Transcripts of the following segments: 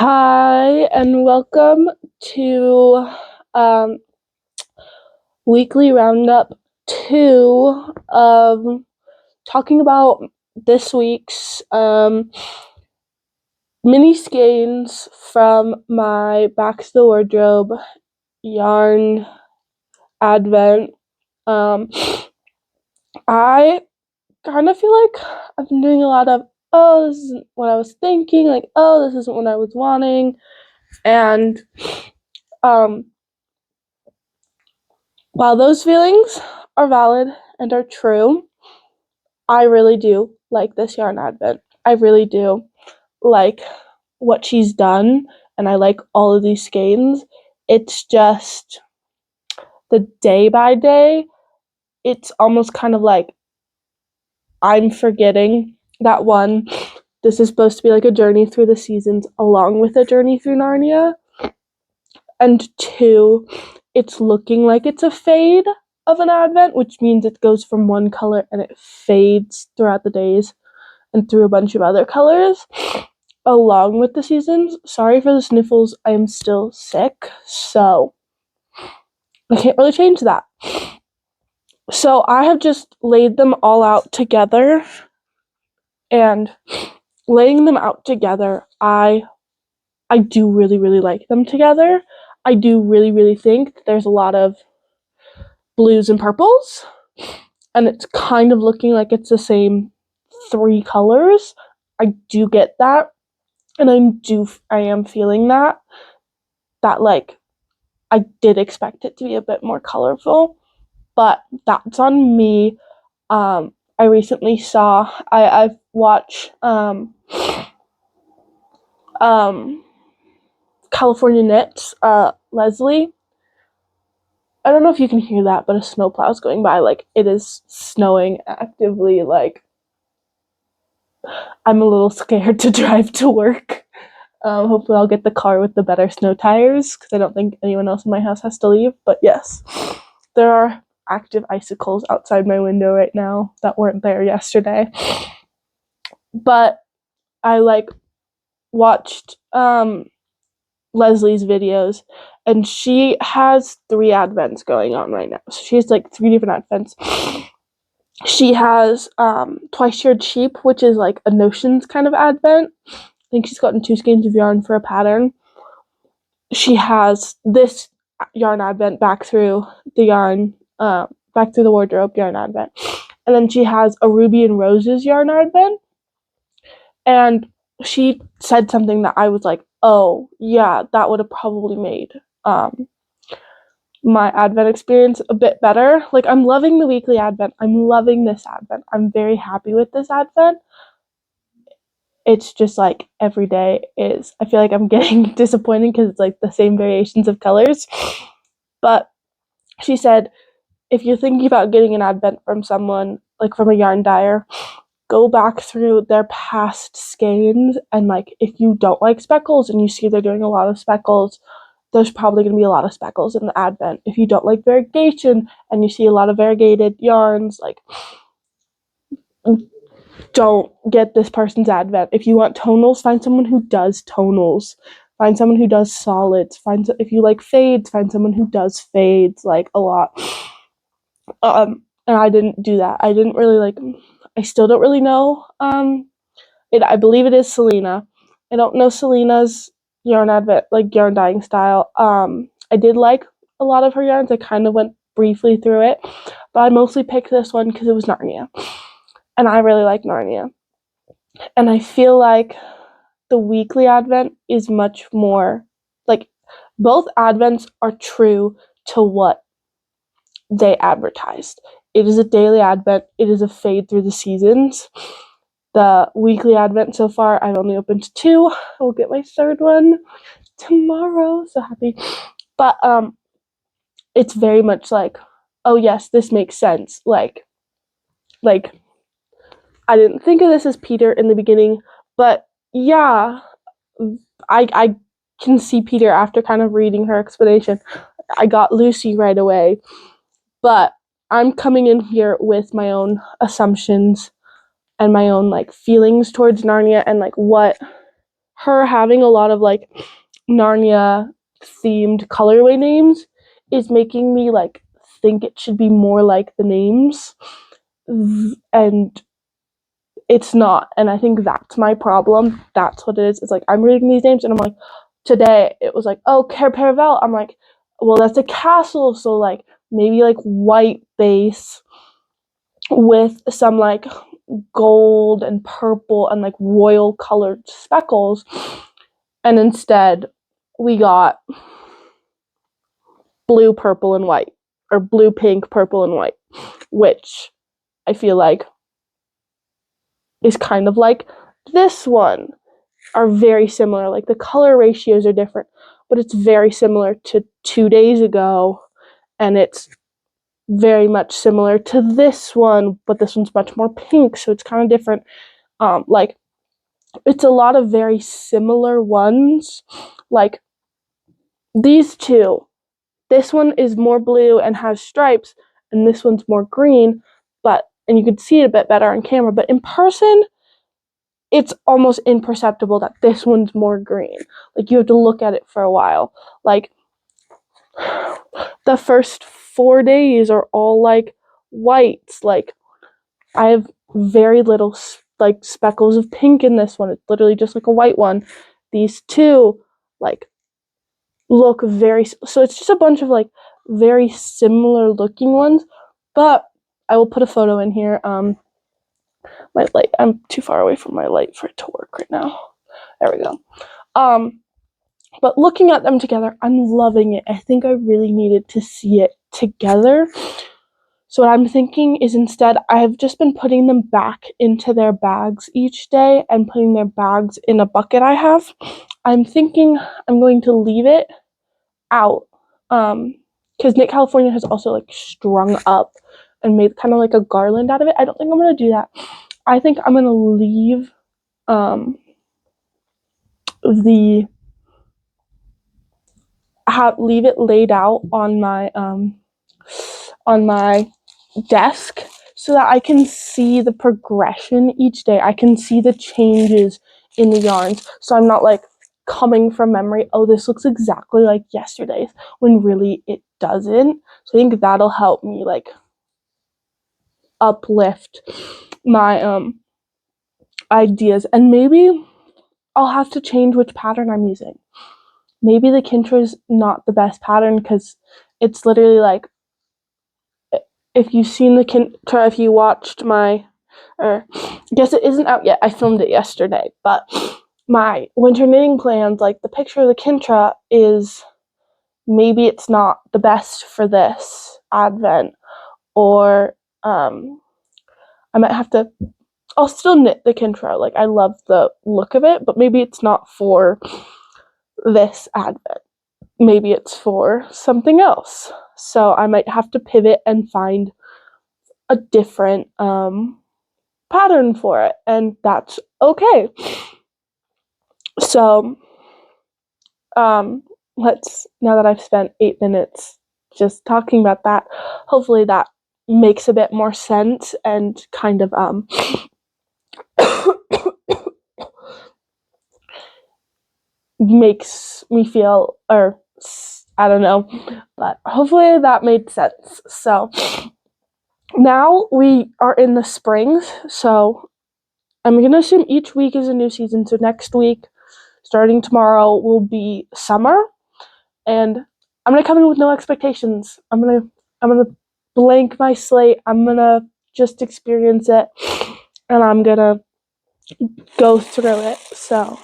Hi, and welcome to um, weekly roundup two of talking about this week's mini skeins from my Back to the Wardrobe yarn advent. Um, I kind of feel like I've been doing a lot of, oh, this isn't what I was thinking, like, oh, this isn't what I was wanting, and um, while those feelings are valid and are true, I really do like this yarn advent. I really do like what she's done, and I like all of these skeins. It's just the day by day, it's almost kind of like I'm forgetting that one, this is supposed to be like a journey through the seasons along with a journey through Narnia. And two, it's looking like it's a fade of an advent, which means it goes from one color and it fades throughout the days and through a bunch of other colors along with the seasons. Sorry for the sniffles, I am still sick, so I can't really change that. So I have just laid them all out together, and laying them out together, I do really, really like them together. I do really, really think that there's a lot of blues and purples, and it's kind of looking like it's the same three colors. I do get that, and I am feeling that like I did expect it to be a bit more colorful, but that's on me. I recently saw I've watched um California Knits, Leslie. I don't know if you can hear that, but a snowplow is going by. Like, it is snowing actively. Like, I'm a little scared to drive to work. Hopefully I'll get the car with the better snow tires, because I don't think anyone else in my house has to leave. But yes, there are active icicles outside my window right now that weren't there yesterday. But I watched Leslie's videos, and she has 3 advents going on right now. So she has 3 different advents. She has Twice Shared Sheep, which is like a notions kind of advent. I think she's gotten 2 skeins of yarn for a pattern. She has this yarn advent back through the wardrobe yarn advent. And then she has a Ruby and Roses yarn advent. And she said something that I was like, oh, yeah, that would have probably made my advent experience a bit better. Like, I'm loving the weekly advent. I'm loving this advent. I'm very happy with this advent. It's just like every day is, I feel like I'm getting disappointed because it's like the same variations of colors. But she said, if you're thinking about getting an advent from someone, like from a yarn dyer, go back through their past skeins, and if you don't like speckles and you see they're doing a lot of speckles, there's probably going to be a lot of speckles in the advent. If you don't like variegation and you see a lot of variegated yarns, don't get this person's advent. If you want tonals, find someone who does tonals. Find someone who does solids. If you like fades, find someone who does fades a lot. And I didn't do that. I didn't really I still don't really know. I believe it is Selena. I don't know Selena's yarn advent, yarn dyeing style. I did like a lot of her yarns. I kind of went briefly through it, but I mostly picked this one because it was Narnia, and I really like Narnia. And I feel like the weekly advent is much more both advents are true to what they advertised. It is a daily advent. It is a fade through the seasons. The weekly advent so far, I've only opened 2. I will get my 3rd one tomorrow. So happy. But it's very much oh yes, this makes sense. Like I didn't think of this as Peter in the beginning, but yeah, I can see Peter after kind of reading her explanation. I got Lucy right away. But I'm coming in here with my own assumptions and my own feelings towards Narnia, and her having a lot of like Narnia themed colorway names is making me like think it should be more like the names, and it's not. And I think that's my problem. That's what it is. It's like I'm reading these names and I'm like, today it was like, oh, Cair Paravel. I'm like, well, that's a castle, so like maybe like white base with some like gold and purple and like royal colored speckles. And instead we got blue, purple, and white, or blue, pink, purple, and white, which I feel like is kind of like this one, are very similar. Like the color ratios are different, but it's very similar to 2 days ago, and it's very much similar to this one, but this one's much more pink, so it's kind of different. Like it's a lot of very similar ones. Like these two, this one is more blue and has stripes, and this one's more green, and you could see it a bit better on camera, but in person, it's almost imperceptible that this one's more green. Like you have to look at it for a while. Like the first 4 days are all like whites. Like I have very little like speckles of pink in this one. It's literally just like a white one. These two like look very, so it's just a bunch of like very similar looking ones, but I will put a photo in here. My light, I'm too far away from my light for it to work right now. There we go. But looking at them together, I'm loving it. I think I really needed to see it together. So what I'm thinking is, instead, I've just been putting them back into their bags each day and putting their bags in a bucket I have. I'm thinking I'm going to leave it out, because Nick California has also like strung up and made kind of like a garland out of it. I don't think I'm going to do that. I think I'm going to leave leave it laid out on my desk so that I can see the progression each day. I can see the changes in the yarns, so I'm not like coming from memory, oh, this looks exactly like yesterday's, when really it doesn't. So I think that'll help me like uplift my ideas, and maybe I'll have to change which pattern I'm using. Maybe the Kintra is not the best pattern, because it's literally like, if you've seen the Kintra, if you watched I guess it isn't out yet, I filmed it yesterday, but my winter knitting plans, like the picture of the Kintra is, maybe it's not the best for this advent, or I might have to, I'll still knit the Kintra, like I love the look of it, but maybe it's not for this advent. Maybe it's for something else. So I might have to pivot and find a different pattern for it, and that's okay. So now that I've spent 8 minutes just talking about that, hopefully that makes a bit more sense and kind of makes me feel, or I don't know, but hopefully that made sense. So now we are in the spring, so I'm going to assume each week is a new season. So next week, starting tomorrow, will be summer, and I'm going to come in with no expectations. I'm going to blank my slate. I'm going to just experience it, and I'm going to go through it. So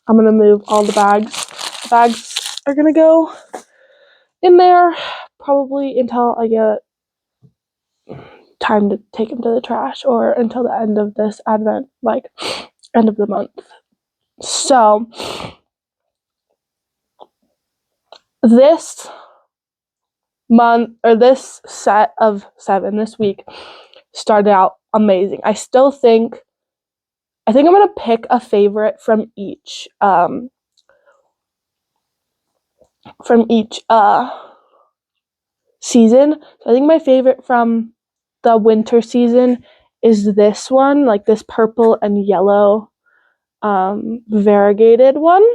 I'm going to move all the bags. The bags are going to go in there probably until I get time to take them to the trash, or until the end of this advent, like end of the month. So this month, or this set of 7 this week, started out amazing. I think I'm gonna pick a favorite from each season. So I think my favorite from the winter season is this one, like this purple and yellow variegated one.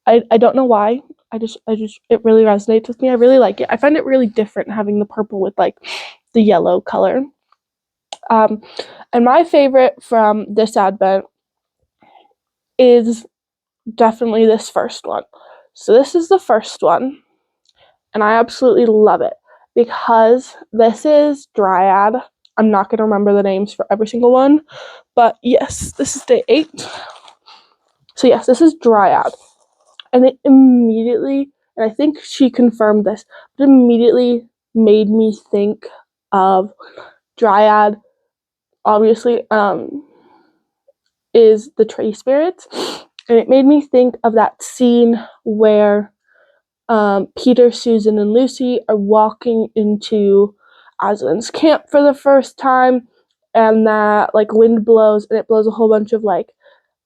I don't know why. I just it really resonates with me. I really like it. I find it really different having the purple with like the yellow color. And my favorite from this advent is definitely this first one. So this is the first one, and I absolutely love it because this is Dryad. I'm not going to remember the names for every single one, but yes, this is day 8. So yes, this is Dryad. And it immediately, and I think she confirmed this, it immediately made me think of Dryad, obviously, is the tree spirits. And it made me think of that scene where Peter, Susan, and Lucy are walking into Aslan's camp for the first time, and that like wind blows and it blows a whole bunch of like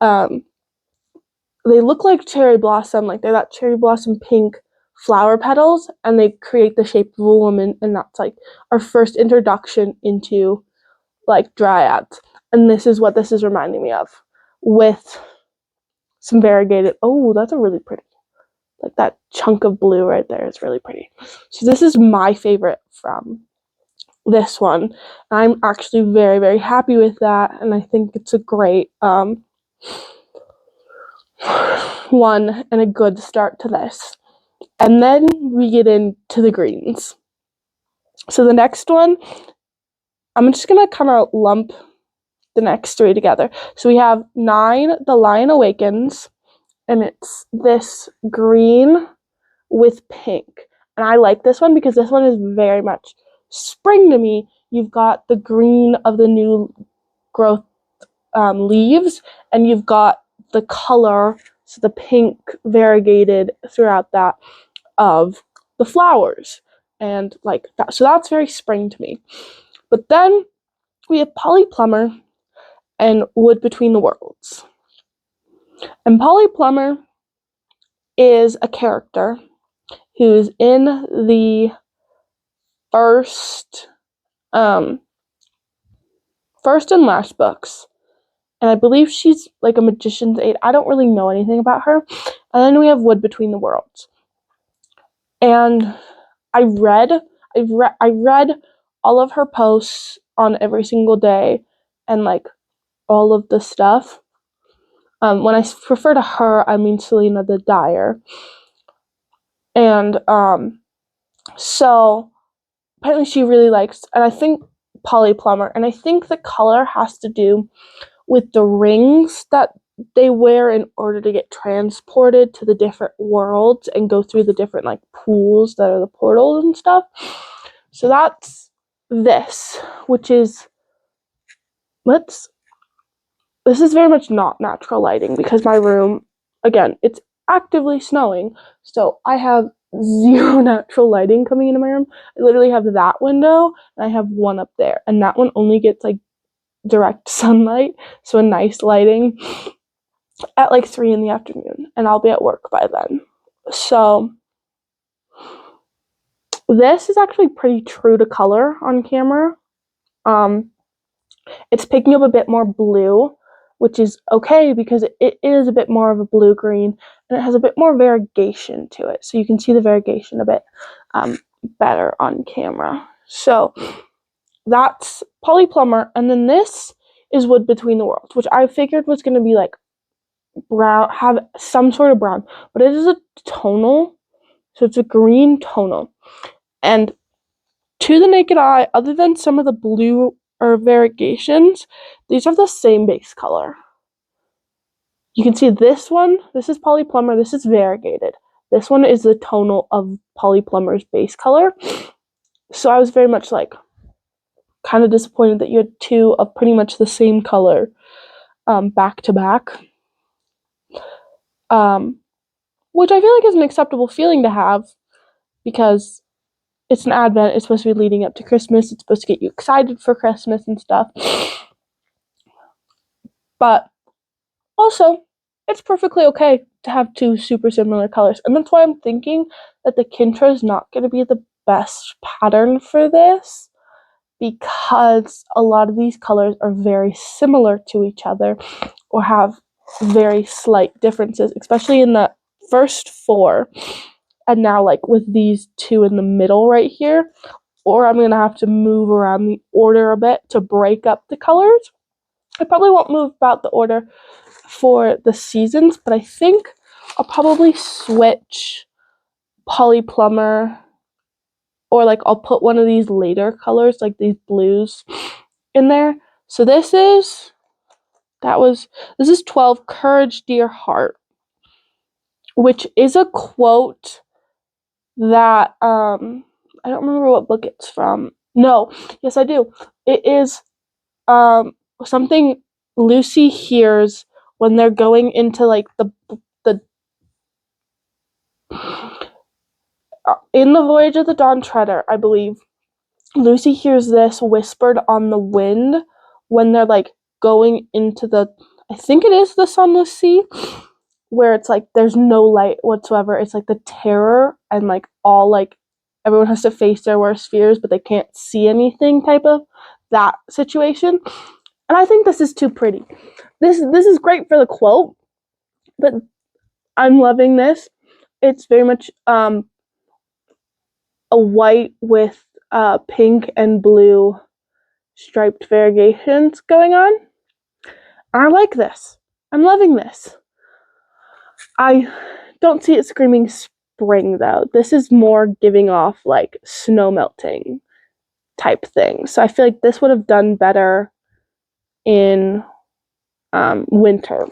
they look like cherry blossom, like they're that cherry blossom pink flower petals, and they create the shape of a woman, and that's like our first introduction into like dryads. And this is what this is reminding me of, with some variegated. Oh, that's a really pretty, like that chunk of blue right there is really pretty. So this is my favorite from this one. I'm actually very, very happy with that, and I think it's a great one and a good start to this. And then we get into the greens. So the next one, I'm just gonna kind of lump the next 3 together. So we have 9, The Lion Awakens, and it's this green with pink. And I like this one because this one is very much spring to me. You've got the green of the new growth leaves, and you've got the color, so the pink variegated throughout that of the flowers, and like that. So that's very spring to me. But then we have Polly Plummer and Wood Between the Worlds. And Polly Plummer is a character who's in the first and last books, and I believe she's like a magician's aide. I don't really know anything about her. And then we have Wood Between the Worlds, and I read all of her posts on every single day, and like all of the stuff. When I refer to her, I mean Selena the Dyer. And so apparently she really likes, and I think Polly Plummer, and I think the color has to do with the rings that they wear in order to get transported to the different worlds and go through the different like pools that are the portals and stuff. So that's this, which is this is very much not natural lighting because my room, again, it's actively snowing, so I have 0 natural lighting coming into my room. I literally have that window, and I have one up there, and that one only gets like direct sunlight, so a nice lighting at like 3 in the afternoon, and I'll be at work by then. So this is actually pretty true to color on camera. It's picking up a bit more blue, which is okay because it is a bit more of a blue-green, and it has a bit more variegation to it. So you can see the variegation a bit better on camera. So that's Polly Plummer, and then this is Wood Between the Worlds, which I figured was going to be like brown, have some sort of brown, but it is a tonal, so it's a green tonal. And to the naked eye, other than some of the blue or variegations, these are the same base color. You can see this one, this is Polly Plummer, this is variegated. This one is the tonal of Polly Plummer's base color. So I was very much like kind of disappointed that you had 2 of pretty much the same color back to back. Which I feel like is an acceptable feeling to have because it's an advent, it's supposed to be leading up to Christmas, it's supposed to get you excited for Christmas and stuff. But also, it's perfectly okay to have 2 super similar colors, and that's why I'm thinking that the Kintra is not going to be the best pattern for this, because a lot of these colors are very similar to each other or have very slight differences, especially in the first 4, and now like with these 2 in the middle right here, or I'm gonna have to move around the order a bit to break up the colors. I probably won't move about the order for the seasons, but I think I'll probably switch Polly Plumber, or like I'll put one of these later colors, like these blues, in there. So this is 12 Courage Dear Heart, which is a quote that I don't remember what book it's from. No, yes I do. It is something Lucy hears when they're going into like the in the Voyage of the Dawn Treader, I believe. Lucy hears this whispered on the wind when they're like going into the, I think it is the Sunless Sea, where it's like there's no light whatsoever. It's like the terror and like all like everyone has to face their worst fears, but they can't see anything type of that situation. And I think this is too pretty. This is great for the quote, but I'm loving this. It's very much a white with pink and blue striped variegations going on. I like this. I'm loving this. I don't see it screaming spring though. This is more giving off like snow melting type thing. So I feel like this would have done better in winter.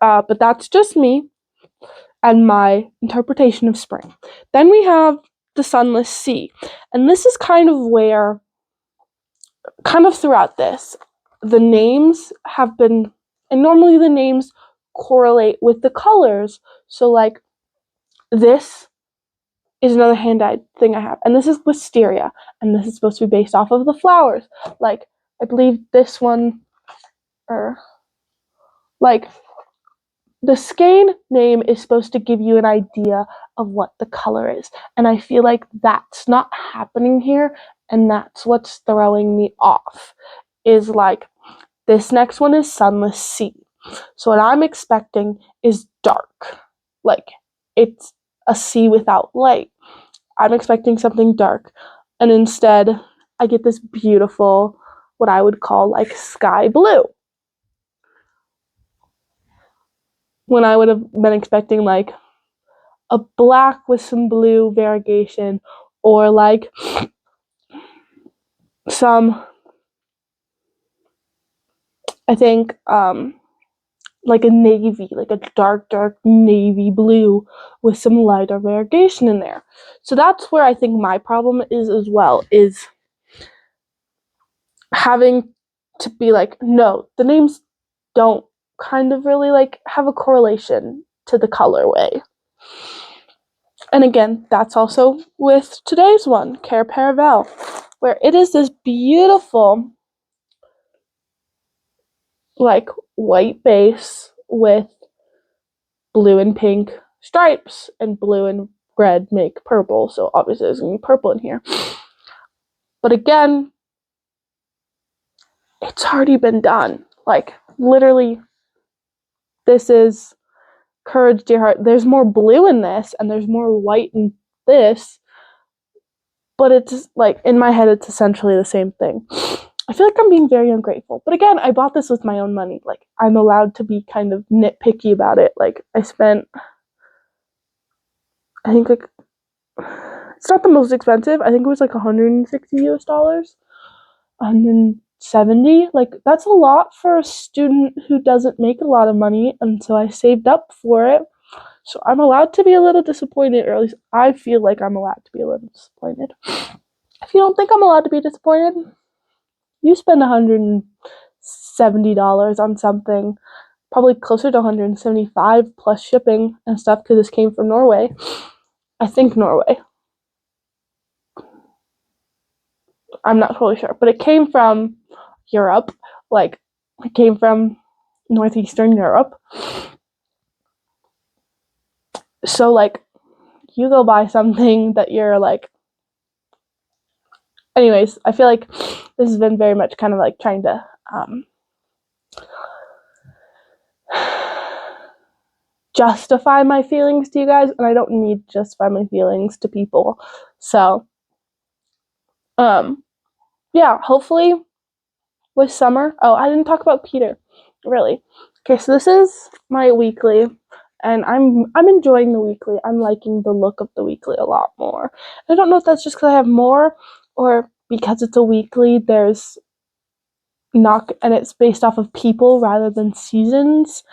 But that's just me and my interpretation of spring. Then we have the Sunless Sea. And this is kind of where, kind of throughout this, the names have been, and normally the names correlate with the colors. So, like, this is another hand-dyed thing I have. And this is wisteria. And this is supposed to be based off of the flowers. Like, I believe this one, or, like, the skein name is supposed to give you an idea of what the color is. And I feel like that's not happening here, and that's what's throwing me off. Is like, this next one is Sunless Sea. So what I'm expecting is dark. Like, it's a sea without light. I'm expecting something dark. And instead, I get this beautiful, what I would call like sky blue. When I would have been expecting like a black with some blue variegation, or like some, I think, like a navy, like a dark navy blue with some lighter variegation in there. So that's where I think my problem is as well, is having to be like, no, the names don't kind of really like have a correlation to the colorway. And again, that's also with today's one, Care Paravel, where it is this beautiful like white base with blue and pink stripes, and blue and red make purple, so obviously there's gonna be purple in here. But again, it's already been done. Like, literally, this is Courage Dear Heart. There's more blue in this, and there's more white in this, but it's like, in my head, it's essentially the same thing. I feel like I'm being very ungrateful. But again, I bought this with my own money. Like, I'm allowed to be kind of nitpicky about it. Like, I spent, I think, like, it's not the most expensive. I think it was like $160 US, 170. Like, that's a lot for a student who doesn't make a lot of money, and so I saved up for it. So I'm allowed to be a little disappointed, or at least I feel like I'm allowed to be a little disappointed. If you don't think I'm allowed to be disappointed, you spend $170 on something, probably closer to 175 plus shipping and stuff, because this came from Norway. I think Norway. I'm not totally sure, but it came from Europe. Like, it came from northeastern Europe. So, like, you go buy something that you're like, anyways, I feel like this has been very much kind of like trying to justify my feelings to you guys, and I don't need to justify my feelings to people. So, yeah, hopefully with summer. Oh, I didn't talk about Peter, really. Okay, so this is my weekly, and I'm enjoying the weekly. I'm liking the look of the weekly a lot more. I don't know if that's just because I have more, or because it's a weekly. There's not, and it's based off of people rather than seasons,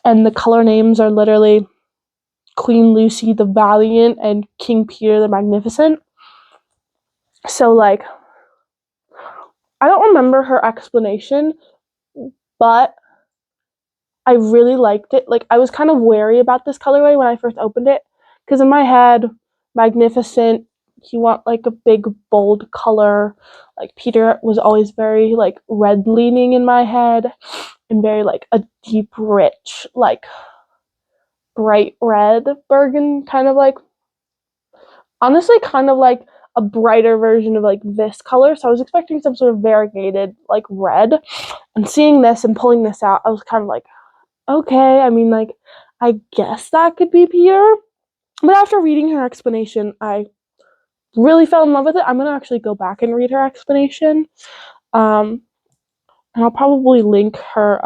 and the color names are literally Queen Lucy the Valiant and King Peter the Magnificent. So, like, I don't remember her explanation, but I really liked it. Like, I was kind of wary about this colorway when I first opened it, because in my head, Magnificent, you want like a big, bold color. Like, Peter was always very, like, red leaning in my head, and very, like, a deep, rich, like, bright red burgundy, kind of like, honestly, kind of like a brighter version of like this color. So I was expecting some sort of variegated like red, and seeing this and pulling this out, I was kind of like, okay, I mean, like, I guess that could be Peter. But after reading her explanation, I really fell in love with it. I'm gonna actually go back and read her explanation. And I'll probably link her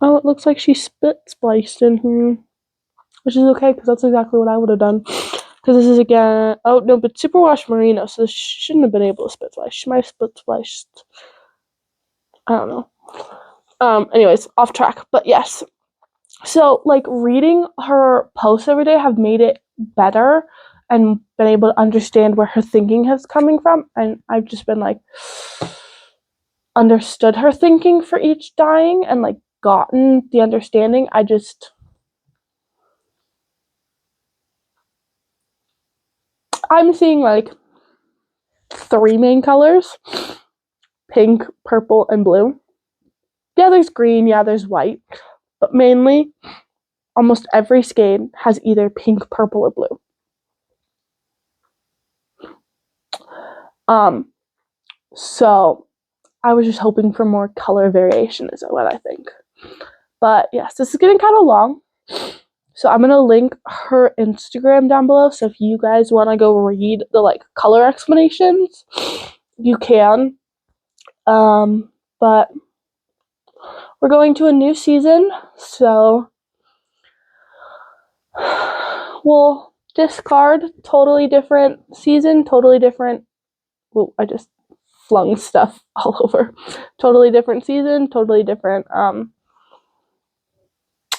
oh, it looks like she spit spliced in here, which is okay because that's exactly what I would have done. Because this is again, oh no, but superwash merino, so she shouldn't have been able to spit splice. She might have spit spliced. I don't know. Anyways, off track, but yes. So, like, reading her posts every day have made it better and been able to understand where her thinking has coming from, and I've just been like understood her thinking for each dyeing and like gotten the understanding. I'm seeing like 3 main colors: pink, purple, and blue. Yeah, there's green, yeah, there's white, but mainly almost every skein has either pink, purple, or blue. So I was just hoping for more color variation is what I think. But yes, this is getting kind of long. So I'm gonna link her Instagram down below. So if you guys want to go read the like color explanations, you can. But we're going to a new season, so we'll discard totally different season, totally different. Well, I just flung stuff all over. Totally different season, totally different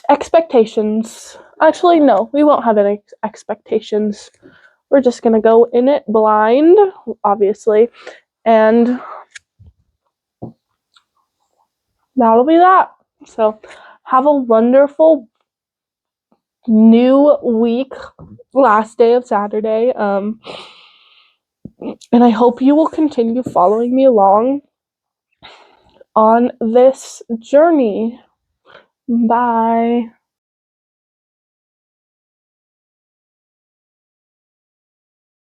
expectations. Actually, no, we won't have any expectations. We're just gonna go in it blind, obviously, and that'll be that. So, have a wonderful new week, last day of Saturday. And I hope you will continue following me along on this journey. Bye.